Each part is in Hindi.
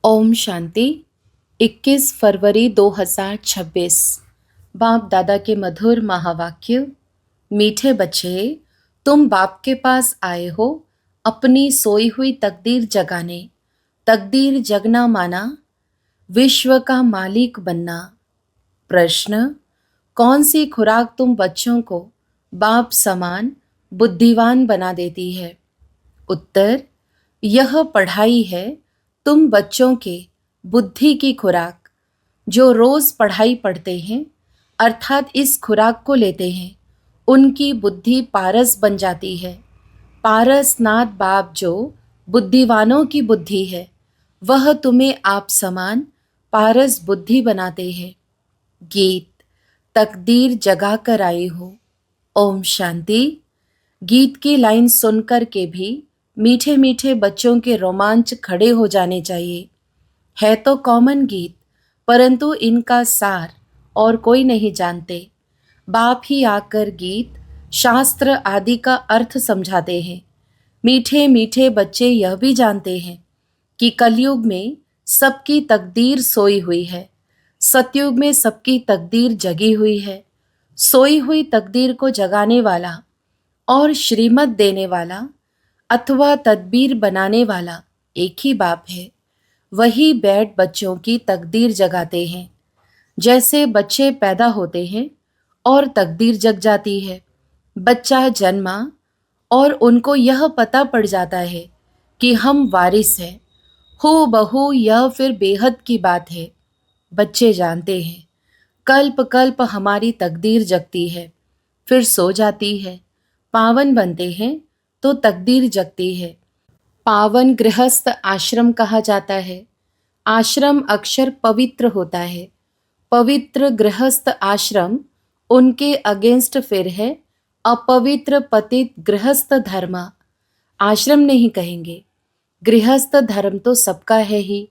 ओम शांति। 21 फरवरी 2026। बाप दादा के मधुर महावाक्य। मीठे बच्चे, तुम बाप के पास आए हो अपनी सोई हुई तकदीर जगाने। तकदीर जगना माना विश्व का मालिक बनना। प्रश्न, कौन सी खुराक तुम बच्चों को बाप समान बुद्धिवान बना देती है? उत्तर, यह पढ़ाई है तुम बच्चों के बुद्धि की खुराक। जो रोज पढ़ाई पढ़ते हैं अर्थात इस खुराक को लेते हैं, उनकी बुद्धि पारस बन जाती है। पारसनाथ बाप जो बुद्धिवानों की बुद्धि है, वह तुम्हें आप समान पारस बुद्धि बनाते हैं। गीत, तकदीर जगा कर आई हो। ओम शांति। गीत की लाइन सुनकर के भी मीठे मीठे बच्चों के रोमांच खड़े हो जाने चाहिए। है तो कॉमन गीत, परंतु इनका सार और कोई नहीं जानते। बाप ही आकर गीत शास्त्र आदि का अर्थ समझाते हैं। मीठे मीठे बच्चे यह भी जानते हैं कि कलयुग में सबकी तकदीर सोई हुई है, सतयुग में सबकी तकदीर जगी हुई है। सोई हुई तकदीर को जगाने वाला और श्रीमत देने वाला अथवा तदबीर बनाने वाला एक ही बाप है। वही बैठ बच्चों की तकदीर जगाते हैं। जैसे बच्चे पैदा होते हैं और तकदीर जग जाती है। बच्चा जन्मा और उनको यह पता पड़ जाता है कि हम वारिस हैं। हो बहू यह फिर बेहद की बात है। बच्चे जानते हैं कल्प कल्प हमारी तकदीर जगती है, फिर सो जाती है। पावन बनते हैं तो तकदीर जगती है। पावन गृहस्थ आश्रम कहा जाता है। आश्रम अक्षर पवित्र होता है। पवित्र गृहस्थ आश्रम उनके अगेंस्ट फिर है अपवित्र पतित गृहस्थ धर्म। आश्रम नहीं कहेंगे, गृहस्थ धर्म तो सबका है ही,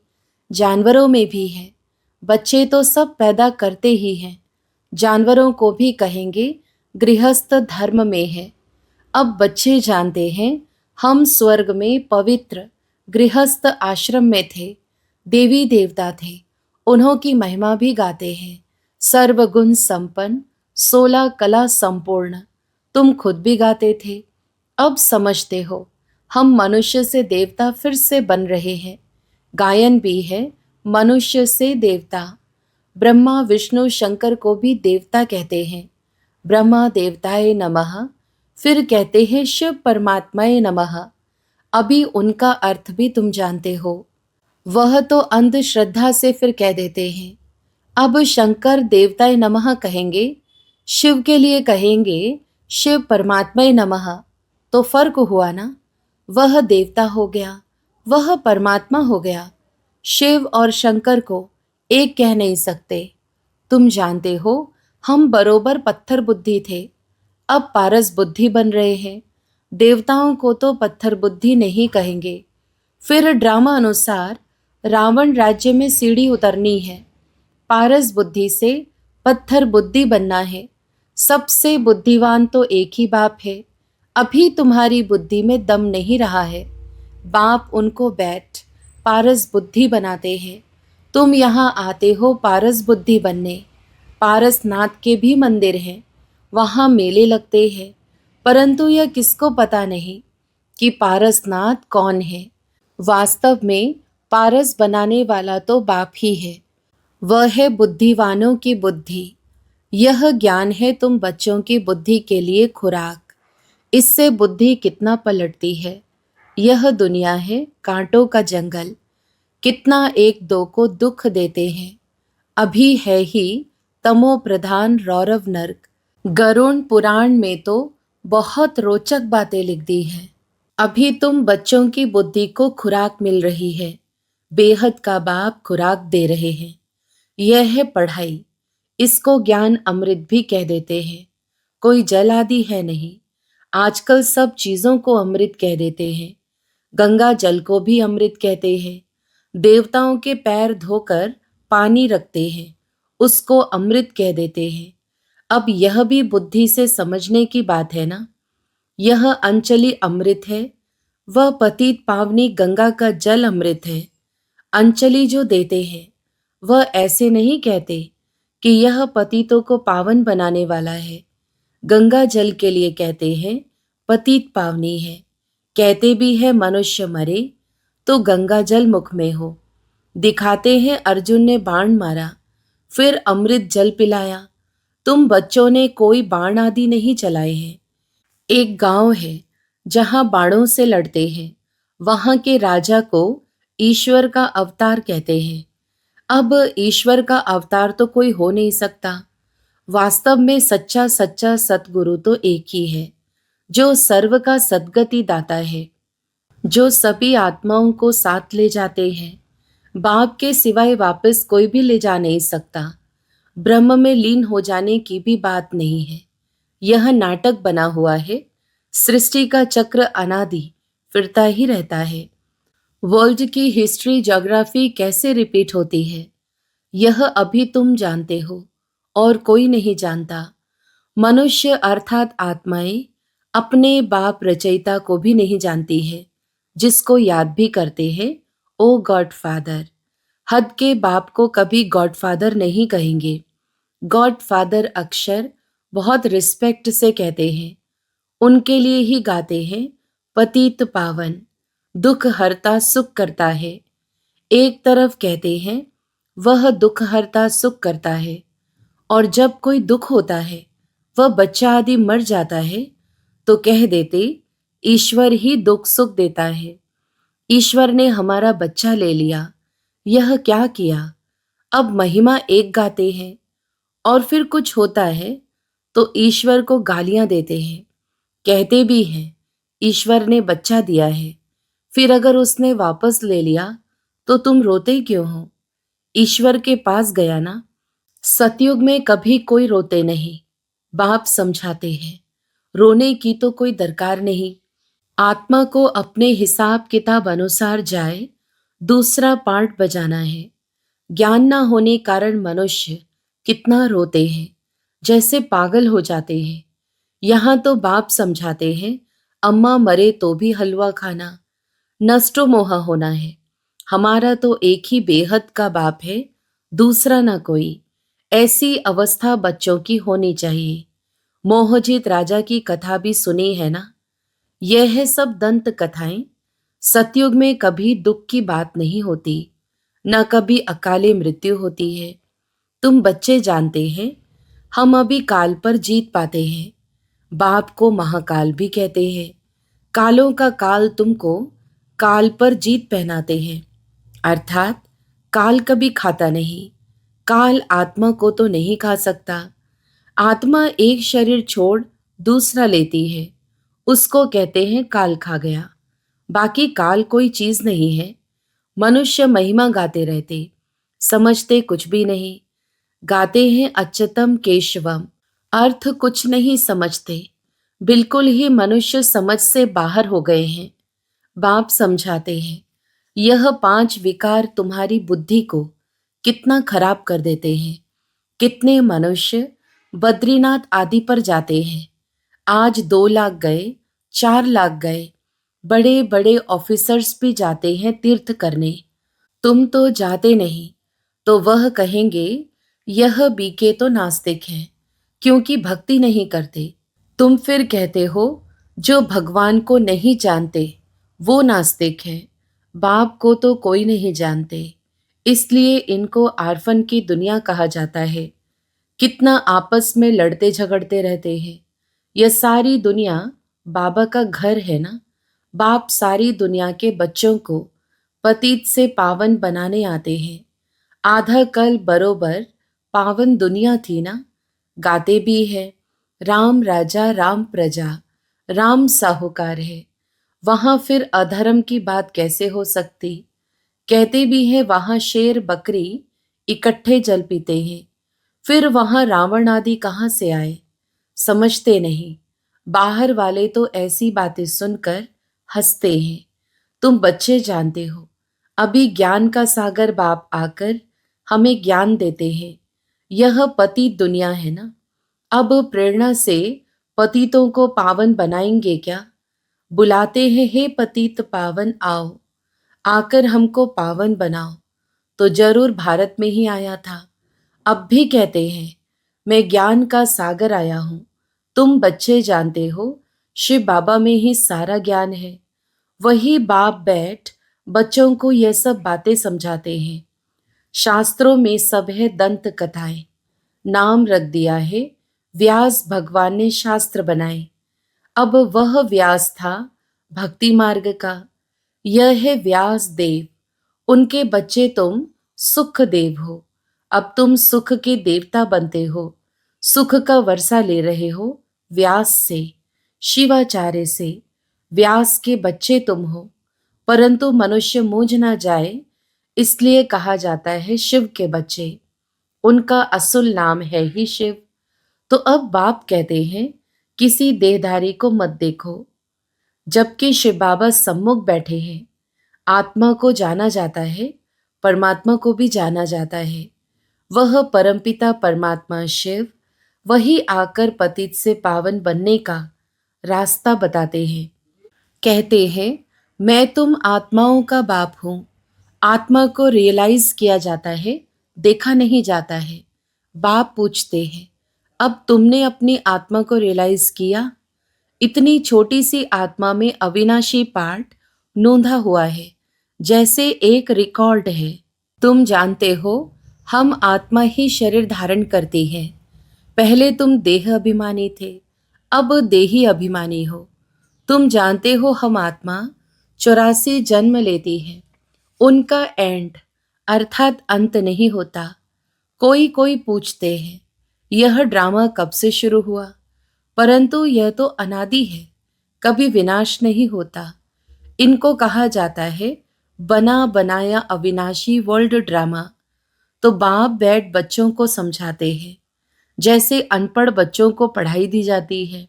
जानवरों में भी है। बच्चे तो सब पैदा करते ही हैं, जानवरों को भी कहेंगे गृहस्थ धर्म में है। अब बच्चे जानते हैं हम स्वर्ग में पवित्र गृहस्थ आश्रम में थे, देवी देवता थे, उन्हों की महिमा भी गाते हैं। सर्वगुण संपन्न 16 कला संपूर्ण, तुम खुद भी गाते थे। अब समझते हो हम मनुष्य से देवता फिर से बन रहे हैं। गायन भी है मनुष्य से देवता। ब्रह्मा विष्णु शंकर को भी देवता कहते हैं। ब्रह्मा देवताय नमः, फिर कहते हैं शिव परमात्माय नमः। अभी उनका अर्थ भी तुम जानते हो। वह तो अंधश्रद्धा से फिर कह देते हैं। अब शंकर देवताय नमः कहेंगे, शिव के लिए कहेंगे शिव परमात्माय नमः, तो फर्क हुआ ना। वह देवता हो गया, वह परमात्मा हो गया। शिव और शंकर को एक कह नहीं सकते। तुम जानते हो हम बरोबर पत्थर बुद्धि थे, अब पारस बुद्धि बन रहे हैं। देवताओं को तो पत्थर बुद्धि नहीं कहेंगे। फिर ड्रामा अनुसार रावण राज्य में सीढ़ी उतरनी है। पारस बुद्धि से पत्थर बुद्धि बनना है। सबसे बुद्धिवान तो एक ही बाप है। अभी तुम्हारी बुद्धि में दम नहीं रहा है। बाप उनको बैठ पारस बुद्धि बनाते हैं। तुम यहाँ आते हो पारस बुद्धि बनने। पारसनाथ के भी मंदिर हैं, वहाँ मेले लगते हैं, परंतु यह किसको पता नहीं कि पारसनाथ कौन है। वास्तव में पारस बनाने वाला तो बाप ही है। वह है बुद्धिवानों की बुद्धि। यह ज्ञान है तुम बच्चों की बुद्धि के लिए खुराक। इससे बुद्धि कितना पलटती है। यह दुनिया है कांटों का जंगल, कितना एक दो को दुख देते हैं। अभी है ही तमो प्रधान रौरव नर्क। गरुण पुराण में तो बहुत रोचक बातें लिख दी हैं। अभी तुम बच्चों की बुद्धि को खुराक मिल रही है। बेहद का बाप खुराक दे रहे हैं। यह है पढ़ाई। इसको ज्ञान अमृत भी कह देते हैं। कोई जल आदि है नहीं। आजकल सब चीजों को अमृत कह देते हैं। गंगा जल को भी अमृत कहते हैं। देवताओं के पैर धोकर पानी रखते हैं, उसको अमृत कह देते हैं। अब यह भी बुद्धि से समझने की बात है ना। यह अंचली अमृत है, वह पतित पावनी गंगा का जल अमृत है। अंजलि जो देते हैं वह ऐसे नहीं कहते कि यह पतितों को पावन बनाने वाला है। गंगा जल के लिए कहते हैं पतित पावनी है। कहते भी है मनुष्य मरे तो गंगा जल मुख में हो। दिखाते हैं अर्जुन ने बाण मारा फिर अमृत जल पिलाया। तुम बच्चों ने कोई बाण आदि नहीं चलाए हैं। एक गांव है जहां बाणों से लड़ते हैं। वहां के राजा को ईश्वर का अवतार कहते हैं। अब ईश्वर का अवतार तो कोई हो नहीं सकता। वास्तव में सच्चा सच्चा सतगुरु तो एक ही है, जो सर्व का सद्गति दाता है, जो सभी आत्माओं को साथ ले जाते हैं। बाप के सिवाय वापस कोई भी ले जा नहीं सकता। ब्रह्म में लीन हो जाने की भी बात नहीं है। यह नाटक बना हुआ है। सृष्टि का चक्र अनादि फिरता ही रहता है। वर्ल्ड की हिस्ट्री ज्योग्राफी कैसे रिपीट होती है, यह अभी तुम जानते हो और कोई नहीं जानता। मनुष्य अर्थात आत्माएं अपने बाप रचयिता को भी नहीं जानती है, जिसको याद भी करते हैं ओ गॉड फादर। हद के बाप को कभी गॉड फादर नहीं कहेंगे। गॉड फादर अक्षर बहुत रिस्पेक्ट से कहते हैं। उनके लिए ही गाते हैं पतित पावन, दुख हरता सुख करता है। एक तरफ कहते हैं वह दुख हरता सुख करता है, और जब कोई दुख होता है, वह बच्चा आदि मर जाता है, तो कह देते ईश्वर ही दुख सुख देता है। ईश्वर ने हमारा बच्चा ले लिया, यह क्या किया। अब महिमा एक गाते हैं, और फिर कुछ होता है तो ईश्वर को गालियां देते हैं। कहते भी हैं ईश्वर ने बच्चा दिया है, फिर अगर उसने वापस ले लिया तो तुम रोते क्यों हो। ईश्वर के पास गया ना। सतयुग में कभी कोई रोते नहीं। बाप समझाते हैं रोने की तो कोई दरकार नहीं। आत्मा को अपने हिसाब किताब अनुसार जाए दूसरा पार्ट बजाना है। ज्ञान ना होने कारण मनुष्य कितना रोते हैं, जैसे पागल हो जाते हैं। यहाँ तो बाप समझाते हैं अम्मा मरे तो भी हलवा खाना, नष्टो मोहा होना है। हमारा तो एक ही बेहद का बाप है, दूसरा ना कोई। ऐसी अवस्था बच्चों की होनी चाहिए। मोहजित राजा की कथा भी सुनी है ना। यह है सब दंत कथाएं। सतयुग में कभी दुख की बात नहीं होती, न कभी अकाले मृत्यु होती है। तुम बच्चे जानते हैं हम अभी काल पर जीत पाते हैं। बाप को महाकाल भी कहते हैं। कालों का काल तुमको काल पर जीत पहनाते हैं। अर्थात काल कभी खाता नहीं। काल आत्मा को तो नहीं खा सकता। आत्मा एक शरीर छोड़ दूसरा लेती है, उसको कहते हैं काल खा गया। बाकी काल कोई चीज नहीं है। मनुष्य महिमा गाते रहते, समझते कुछ भी नहीं। गाते हैं अच्युतम केशवम, अर्थ कुछ नहीं समझते। बिल्कुल ही मनुष्य समझ से बाहर हो गए हैं। बाप समझाते हैं यह 5 विकार तुम्हारी बुद्धि को कितना खराब कर देते हैं। कितने मनुष्य बद्रीनाथ आदि पर जाते हैं। आज 2 लाख गए, 4 लाख गए। बड़े बड़े ऑफिसर्स भी जाते हैं तीर्थ करने। तुम तो जाते नहीं, तो वह कहेंगे यह बीके तो नास्तिक हैं, क्योंकि भक्ति नहीं करते। तुम फिर कहते हो जो भगवान को नहीं जानते वो नास्तिक है। बाप को तो कोई नहीं जानते, इसलिए इनको आर्फन की दुनिया कहा जाता है। कितना आपस में लड़ते झगड़ते रहते हैं। यह सारी दुनिया बाबा का घर है ना। बाप सारी दुनिया के बच्चों को पतित से पावन बनाने आते हैं। आधा कल बरोबर पावन दुनिया थी ना। गाते भी है राम राजा राम प्रजा, राम साहूकार है। वहां फिर अधर्म की बात कैसे हो सकती। कहते भी है वहां शेर बकरी इकट्ठे जल पीते हैं। फिर वहां रावण आदि कहाँ से आए, समझते नहीं। बाहर वाले तो ऐसी बातें सुनकर हंसते हैं। तुम बच्चे जानते हो, अभी ज्ञान का सागर बाप आकर हमें ज्ञान देते हैं। यह पति दुनिया है ना। अब प्रेरणा से पतितों को पावन बनाएंगे क्या। बुलाते हैं हे पतित पावन आओ, आकर हमको पावन बनाओ। तो जरूर भारत में ही आया था। अब भी कहते हैं मैं ज्ञान का सागर आया हूँ। तुम बच्चे जानते हो शिव बाबा में ही सारा ज्ञान है। वही बाप बैठ बच्चों को यह सब बातें समझाते हैं। शास्त्रों में सब है दंत कथाएं। नाम रख दिया है व्यास भगवान ने शास्त्र बनाए। अब वह व्यास था भक्ति मार्ग का। यह है व्यास देव। उनके बच्चे तुम सुख देव हो। अब तुम सुख के देवता बनते हो। सुख का वर्षा ले रहे हो व्यास से, शिवाचार्य से। व्यास के बच्चे तुम हो। परंतु मनुष्य मूझ ना जाए इसलिए कहा जाता है शिव के बच्चे। उनका असल नाम है ही शिव। तो अब बाप कहते हैं किसी देहधारी को मत देखो, जबकि शिव बाबा सम्मुख बैठे हैं। आत्मा को जाना जाता है, परमात्मा को भी जाना जाता है। वह परमपिता परमात्मा शिव वही आकर पतित से पावन बनने का रास्ता बताते हैं। कहते हैं मैं तुम आत्माओं का बाप हूं। आत्मा को रियलाइज किया जाता है, देखा नहीं जाता है। बाप पूछते हैं अब तुमने अपनी आत्मा को रियलाइज किया? इतनी छोटी सी आत्मा में अविनाशी पार्ट नोंधा हुआ है, जैसे एक रिकॉर्ड है। तुम जानते हो हम आत्मा ही शरीर धारण करती है। पहले तुम देह अभिमानी थे, अब देही अभिमानी हो। तुम जानते हो हम आत्मा 84 जन्म लेती है। उनका एंड अर्थात अंत नहीं होता। कोई कोई पूछते हैं यह ड्रामा कब से शुरू हुआ, परंतु यह तो अनादि है, कभी विनाश नहीं होता। इनको कहा जाता है बना बनाया अविनाशी वर्ल्ड ड्रामा। तो बाप बैठ बच्चों को समझाते हैं, जैसे अनपढ़ बच्चों को पढ़ाई दी जाती है।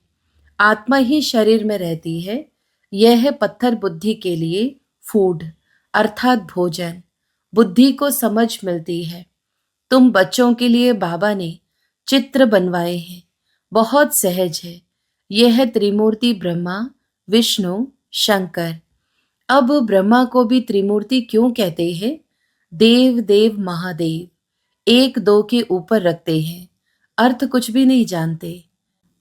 आत्मा ही शरीर में रहती है। यह है पत्थर बुद्धि के लिए फूड अर्थात भोजन। बुद्धि को समझ मिलती है। तुम बच्चों के लिए बाबा ने चित्र बनवाए हैं, बहुत सहज है। यह है त्रिमूर्ति ब्रह्मा विष्णु शंकर। अब ब्रह्मा को भी त्रिमूर्ति क्यों कहते हैं? देव देव महादेव एक दो के ऊपर रखते हैं, अर्थ कुछ भी नहीं जानते।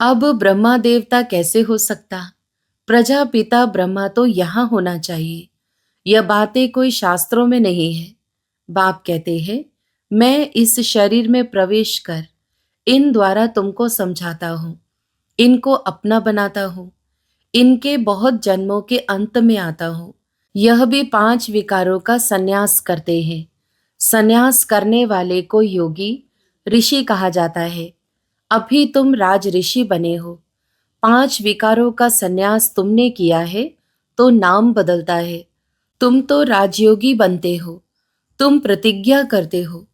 अब ब्रह्मा देवता कैसे हो सकता? प्रजापिता ब्रह्मा तो यहाँ होना चाहिए। यह बातें कोई शास्त्रों में नहीं है। बाप कहते हैं मैं इस शरीर में प्रवेश कर इन द्वारा तुमको समझाता हूँ, इनको अपना बनाता हूँ, इनके बहुत जन्मों के अंत में आता हूँ। यह भी 5 विकारों का संन्यास करते हैं। संन्यास करने वाले को योगी ऋषि कहा जाता है। अभी तुम राज ऋषि बने हो। 5 विकारों का संन्यास तुमने किया है तो नाम बदलता है। तुम तो राजयोगी बनते हो। तुम प्रतिज्ञा करते हो।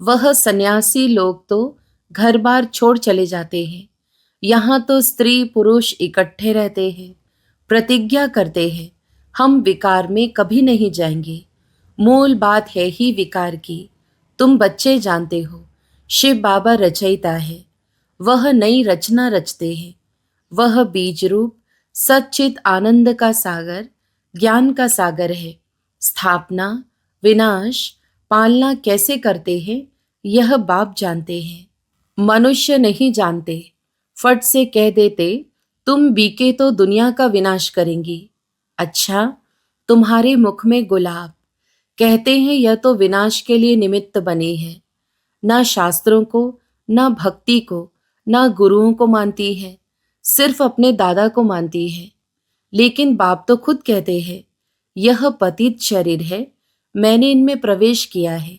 वह सन्यासी लोग तो घर बार छोड़ चले जाते हैं। यहाँ तो स्त्री पुरुष इकट्ठे रहते हैं, प्रतिज्ञा करते हैं हम विकार में कभी नहीं जाएंगे। मूल बात है ही विकार की। तुम बच्चे जानते हो शिव बाबा रचयिता है। वह नई रचना रचते हैं। वह बीज रूप सच्चित आनंद का सागर, ज्ञान का सागर है। स्थापना विनाश पालना कैसे करते हैं यह बाप जानते हैं, मनुष्य नहीं जानते। फट से कह देते तुम बीके तो दुनिया का विनाश करेंगी। अच्छा, तुम्हारे मुख में गुलाब, कहते हैं यह तो विनाश के लिए निमित्त बनी है। ना शास्त्रों को, ना भक्ति को, ना गुरुओं को मानती है, सिर्फ अपने दादा को मानती है। लेकिन बाप तो खुद कहते हैं यह पतित शरीर है, मैंने इनमें प्रवेश किया है।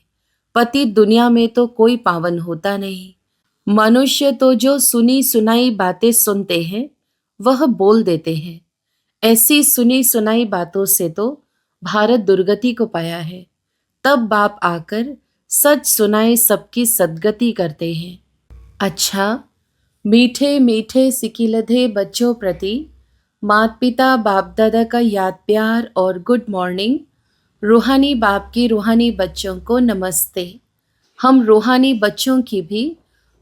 पतित दुनिया में तो कोई पावन होता नहीं। मनुष्य तो जो सुनी सुनाई बातें सुनते हैं वह बोल देते हैं। ऐसी सुनी सुनाई बातों से तो भारत दुर्गति को पाया है। तब बाप आकर सच सुनाए सबकी सद्गति करते हैं। अच्छा, मीठे मीठे सिकिलधे बच्चों प्रति माता पिता बाप दादा का याद प्यार और गुड मॉर्निंग। रूहानी बाप की रूहानी बच्चों को नमस्ते। हम रूहानी बच्चों की भी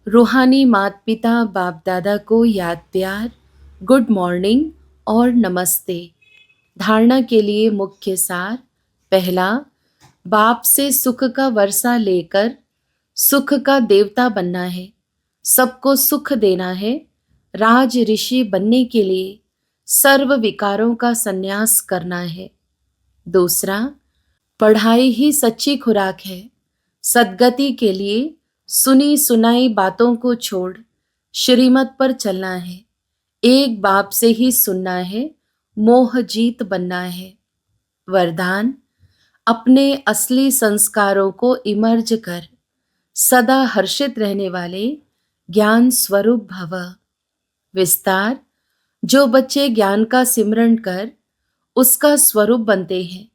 रूहानी माता पिता बाप दादा को याद प्यार, गुड मॉर्निंग और नमस्ते। धारणा के लिए मुख्य सार। पहला, बाप से सुख का वर्षा लेकर सुख का देवता बनना है, सबको सुख देना है। राज ऋषि बनने के लिए सर्व विकारों का संन्यास करना है। दूसरा, पढ़ाई ही सच्ची खुराक है। सद्गति के लिए सुनी सुनाई बातों को छोड़ श्रीमत पर चलना है। एक बाप से ही सुनना है, मोह जीत बनना है। वरदान, अपने असली संस्कारों को इमर्ज कर सदा हर्षित रहने वाले ज्ञान स्वरूप भव। विस्तार, जो बच्चे ज्ञान का सिमरण कर उसका स्वरूप बनते हैं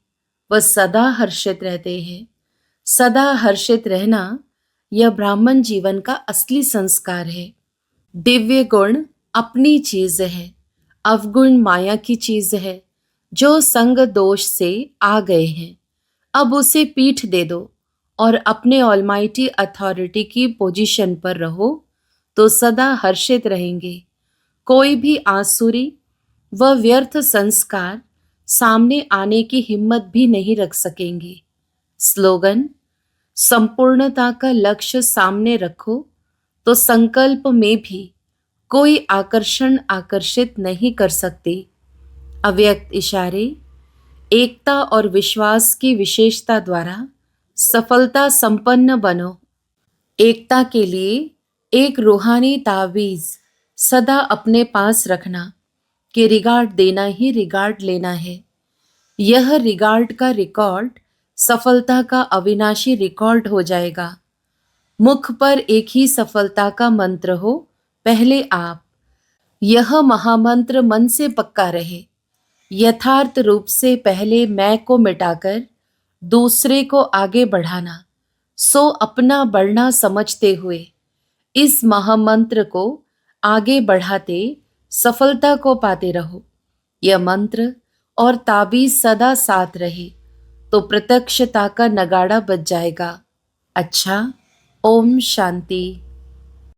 वह सदा हर्षित रहते हैं। सदा हर्षित रहना यह ब्राह्मण जीवन का असली संस्कार है। दिव्य गुण अपनी चीज है, अवगुण माया की चीज है। जो संग दोष से आ गए हैं अब उसे पीठ दे दो और अपने ऑलमाइटी अथॉरिटी की पोजीशन पर रहो तो सदा हर्षित रहेंगे। कोई भी आसुरी व व्यर्थ संस्कार सामने आने की हिम्मत भी नहीं रख सकेंगे। स्लोगन, संपूर्णता का लक्ष्य सामने रखो तो संकल्प में भी कोई आकर्षण आकर्षित नहीं कर सकती। अव्यक्त इशारे, एकता और विश्वास की विशेषता द्वारा सफलता संपन्न बनो। एकता के लिए एक रूहानी तावीज सदा अपने पास रखना कि रिगार्ड देना ही रिगार्ड लेना है। यह रिगार्ड का रिकॉर्ड सफलता का अविनाशी रिकॉर्ड हो जाएगा। मुख पर एक ही सफलता का मंत्र हो, पहले आप। यह महामंत्र मन से पक्का रहे। यथार्थ रूप से पहले मैं को मिटाकर दूसरे को आगे बढ़ाना, सो अपना बढ़ना समझते हुए इस महामंत्र को आगे बढ़ाते सफलता को पाते रहो। यह मंत्र और ताबीज सदा साथ रहे तो प्रत्यक्षता का नगाड़ा बज जाएगा। अच्छा, ओम शांति।